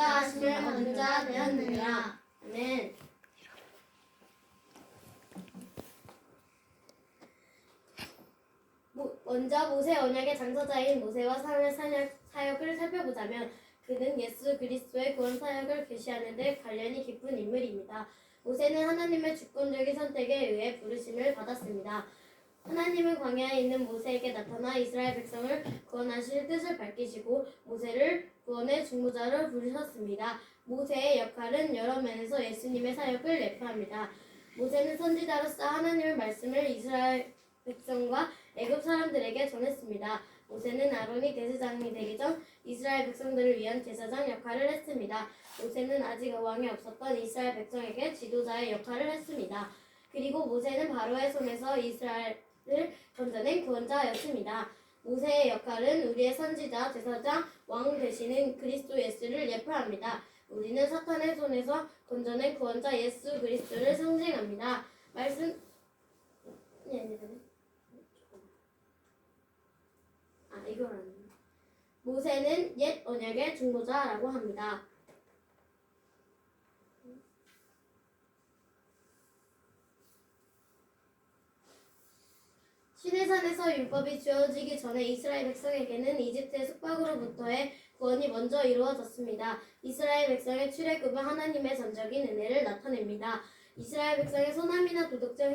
역사하심을 얻은 자 되었느니라. 아멘. 먼저 모세 언약의 당사자인 모세와 사울의 사역을 살펴보자면 그는 예수 그리스도의 구원 사역을 계시하는 데 관련이 깊은 인물입니다. 모세는 하나님의 주권적인 선택에 의해 부르심을 받았습니다. 하나님은 광야에 있는 모세에게 나타나 이스라엘 백성을 구원하실 뜻을 밝히시고 모세를 구원의 중보자로 부르셨습니다. 모세의 역할은 여러 면에서 예수님의 사역을 내포합니다. 모세는 선지자로서 하나님의 말씀을 이스라엘 백성과 애굽 사람들에게 전했습니다. 모세는 아론이 대제사장이 되기 전 이스라엘 백성들을 위한 제사장 역할을 했습니다. 모세는 아직 왕이 없었던 이스라엘 백성에게 지도자의 역할을 했습니다. 그리고 모세는 바로의 손에서 이스라엘을 건져낸 구원자였습니다. 모세의 역할은 우리의 선지자, 제사장, 왕 되시는 그리스도 예수를 예표합니다. 우리는 사탄의 손에서 건져낸 구원자 예수 그리스도를 상징합니다. 모세는 옛 언약의 중보자라고 합니다. 시내산에서 율법이 주어지기 전에 이스라엘 백성에게는 이집트의 속박으로부터의 구원이 먼저 이루어졌습니다. 이스라엘 백성의 출애굽은 하나님의 전적인 은혜를 나타냅니다. 이스라엘 백성의 선함이나 도덕적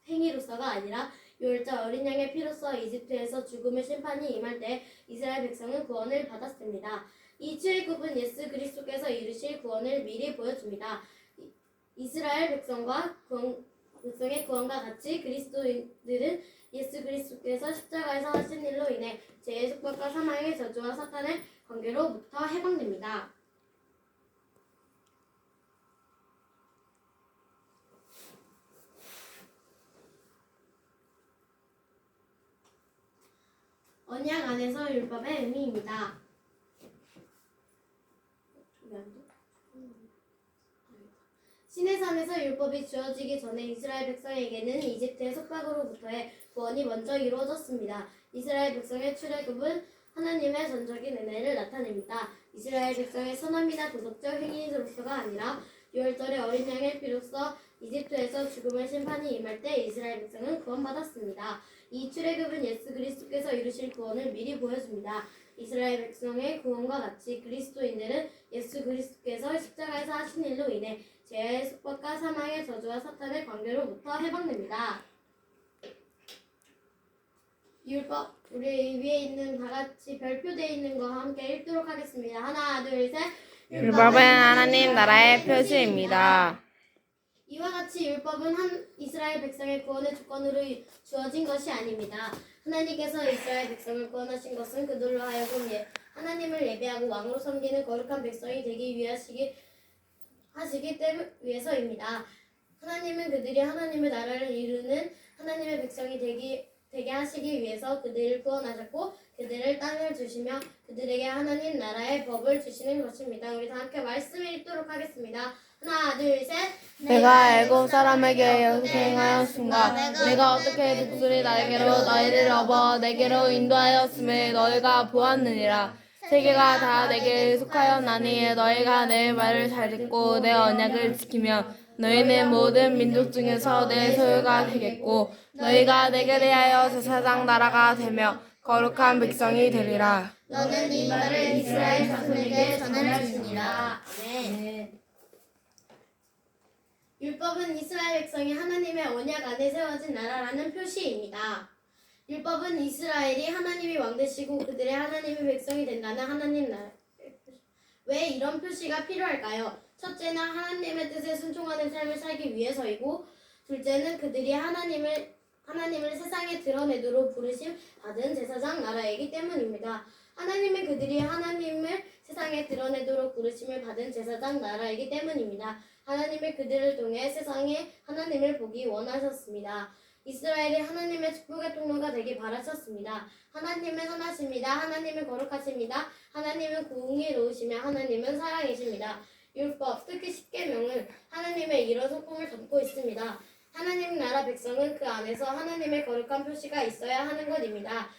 행위로서가 아니라 유월절 어린 양의 피로써 이집트에서 죽음의 심판이 임할 때 이스라엘 백성은 구원을 받았습니다. 이 출애굽은 예수 그리스도께서 이루실 구원을 미리 보여줍니다. 이스라엘 백성의 구원과 같이 그리스도인들은 예수 그리스도께서 십자가에서 하신 일로 인해 죄의 속박과 사망의 저주와 사탄의 관계로부터 해방됩니다. 언약 안에서 율법의 의미입니다. 시내산에서 율법이 주어지기 전에 이스라엘 백성에게는 이집트의 속박으로부터의 구원이 먼저 이루어졌습니다. 이스라엘 백성의 출애굽은 하나님의 전적인 은혜를 나타냅니다. 이스라엘 백성의 선함이나 도덕적 행위로서가 아니라 유월절의 어린 양의 피로써 이집트에서 죽음의 심판이 임할 때 이스라엘 백성은 구원받았습니다. 이 출애굽은 예수 그리스도께서 이루실 구원을 미리 보여줍니다. 이스라엘 백성의 구원과 같이 그리스도인들은 예수 그리스도께서 십자가에서 하신 일로 인해 죄의 속박과 사망의 저주와 사탄의 관계로부터 해방됩니다. 율법, 우리 위에 있는 다 같이 별표되어 있는 거 함께 읽도록 하겠습니다. 하나, 둘, 셋. 율법은 하나님 나라의 표시입니다. 이와 같이 율법은 이스라엘 백성의 구원의 조건으로 주어진 것이 아닙니다. 하나님께서 이스라엘 백성을 구원하신 것은 그들로 하여금 하나님을 예배하고 왕으로 섬기는 거룩한 백성이 되기 하시기 위해서입니다. 하나님은 그들이 하나님의 나라를 이루는 하나님의 백성이 되게 하시기 위해서 그들을 구원하셨고 그들을 땅을 주시며 그들에게 하나님 나라의 법을 주시는 것입니다. 우리 다 함께 말씀을 읽도록 하겠습니다. 하나, 둘, 셋. 내가 애굽 사람에게 역행하였은가 내가 어떻게 독수리 날개로 너희를 업어 내게로 인도하였음에 너희가 보았느니라. 세계가 다 내게 속하였나니 너희가 내 말을 잘 듣고 내 언약을 지키면 너희는 모든 민족 중에서 내 소유가 되겠고 너희가 내게 대하여 제사장 나라가 되며 거룩한 백성이 되리라. 너는 이 말을 이스라엘 자손에게 전할지니라. 아멘. 율법은 이스라엘 백성이 하나님의 언약 안에 세워진 나라라는 표시입니다. 율법은 이스라엘이 하나님이 왕 되시고 그들의 하나님의 백성이 된다는 하나님 나라. 왜 이런 표시가 필요할까요? 첫째는 하나님의 뜻에 순종하는 삶을 살기 위해서이고 둘째는 그들이 하나님을 세상에 드러내도록 부르심 받은 제사장 나라이기 때문입니다. 하나님은 그들이 하나님을 세상에 드러내도록 부르심을 받은 제사장 나라이기 때문입니다. 하나님은 그들을 통해 세상에 하나님을 보기 원하셨습니다. 이스라엘이 하나님의 축복의 통로가 되길 바라셨습니다. 하나님은 선하십니다. 하나님은 거룩하십니다. 하나님은 공의로우시며 하나님은 사랑이십니다. 율법, 특히 십계명은 하나님의 이런 성품을 담고 있습니다. 하나님 나라 백성은 그 안에서 하나님의 거룩한 표시가 있어야 하는 것입니다.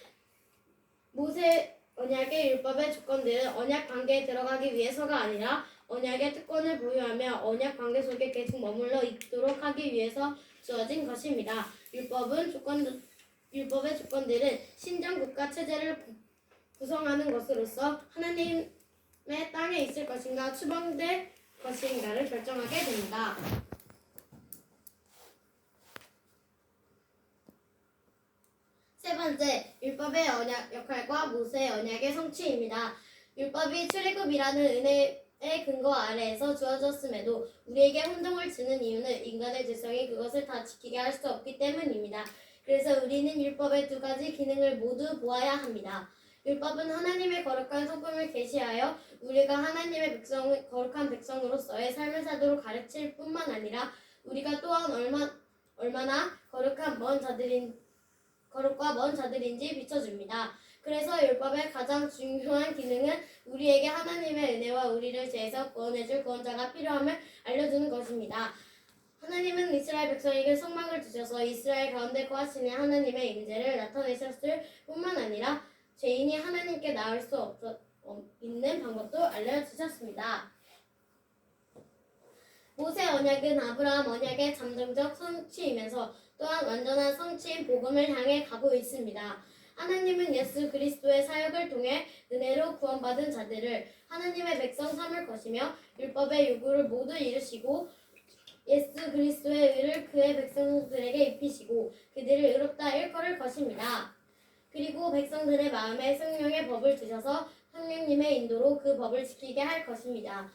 모세와 언약의 율법의 조건들은 언약 관계에 들어가기 위해서가 아니라 언약의 특권을 보유하며 언약 관계 속에 계속 머물러 있도록 하기 위해서 주어진 것입니다. 율법의 조건들은 신정 국가 체제를 구성하는 것으로서 하나님의 땅에 있을 것인가 추방될 것인가를 결정하게 됩니다. 세 번째, 율법의 언약 역할과 모세의 언약의 성취입니다. 율법이 출애굽이라는 은혜의 근거 아래에서 주어졌음에도 우리에게 혼동을 주는 이유는 인간의 죄성이 그것을 다 지키게 할 수 없기 때문입니다. 그래서 우리는 율법의 두 가지 기능을 모두 보아야 합니다. 율법은 하나님의 거룩한 성품을 계시하여 우리가 하나님의 거룩한 백성으로서의 삶을 사도록 가르칠 뿐만 아니라 우리가 또한 얼마나 거룩과 먼 자들인지 비춰줍니다. 그래서 율법의 가장 중요한 기능은 우리에게 하나님의 은혜와 우리를 죄에서 구원해줄 구원자가 필요함을 알려주는 것입니다. 하나님은 이스라엘 백성에게 소망을 주셔서 이스라엘 가운데 거하시는 하나님의 임재를 나타내셨을 뿐만 아니라 죄인이 하나님께 나을 수 있는 방법도 알려주셨습니다. 모세 언약은 아브라함 언약의 잠정적 성취이면서 또한 완전한 성취인 복음을 향해 가고 있습니다. 하나님은 예수 그리스도의 사역을 통해 은혜로 구원받은 자들을 하나님의 백성 삼을 것이며 율법의 요구를 모두 이루시고 예수 그리스도의 의를 그의 백성들에게 입히시고 그들을 의롭다 일컬을 것입니다. 그리고 백성들의 마음에 성령의 법을 주셔서 성령님의 인도로 그 법을 지키게 할 것입니다.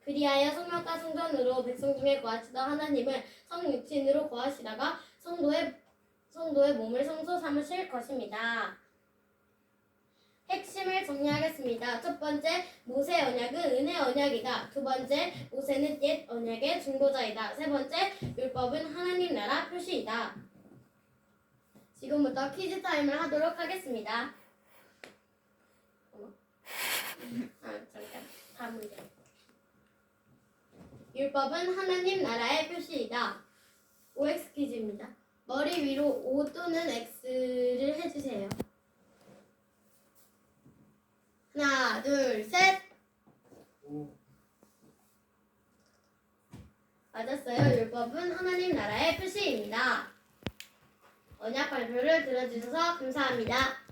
그리하여 성령과 성전으로 백성 중에 거하시던 하나님은 성육신으로 거하시다가 성도의 몸을 성소 삼으실 것입니다. 핵심을 정리하겠습니다. 첫 번째, 모세 언약은 은혜 언약이다. 두 번째, 모세는 옛 언약의 중보자이다. 세 번째, 율법은 하나님 나라 표시이다. 지금부터 퀴즈 타임을 하도록 하겠습니다. 잠깐. 다음 문제. 율법은 하나님 나라의 표시이다. OX 퀴즈입니다. 머리 위로 O 또는 X를 해주세요. 하나, 둘, 셋. 맞았어요. 율법은 하나님 나라의 표시입니다. 언약 발표를 들어주셔서 감사합니다.